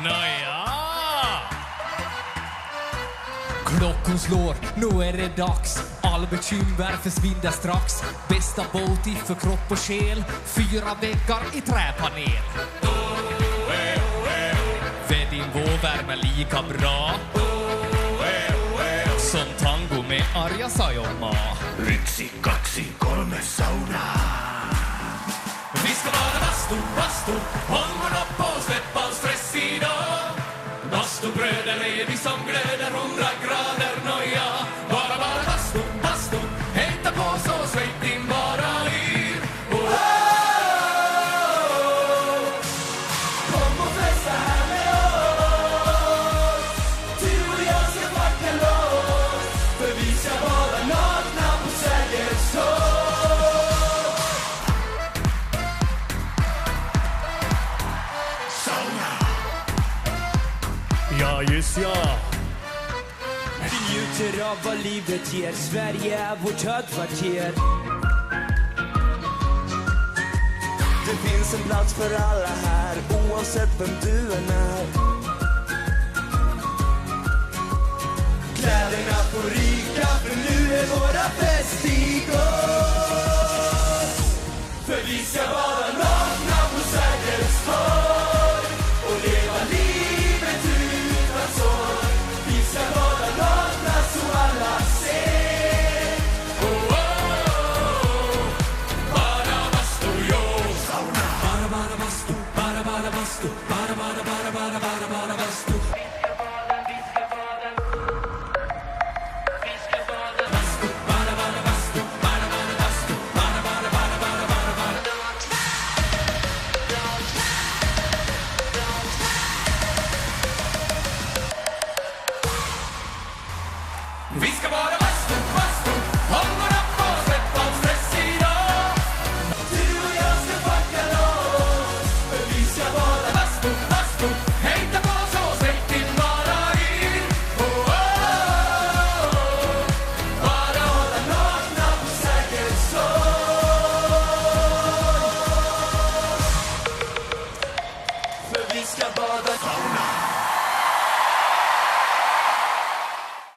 Nåja! Klockan slår, nu är det dags. All bekymmer försvinner strax. Bästa båt för kropp och själ. 4 väggar i träpanel. Vedin värmer lika bra som tango med Arja Saijonmaa. 1, 2, 3 saunaa. Vi ska vara bastu, hångorna på, släpp all stress idag. Bastubröder är vi som glöder 100 grader, noja. Bara bastu, hejta på så släpp din bara yr. Kom och festa här med oss. Du och jag ska backa loss. För vi ska vara nakna på Sergels torg. Ja, just ja. Vi njuter av vad livet ger. Sverige är vårt högkvarter. Det finns en plats för alla här, oavsett vem du än är. Kläderna får ryka, för nu är våra fest igång. För vi ska vara nakna på Sergels torg och leva livet utan sorg. Vi ska vara nakna så alla ser. Bara bastu, jo. Bara bastu, bara bastu, bara bastu. Vi ska vara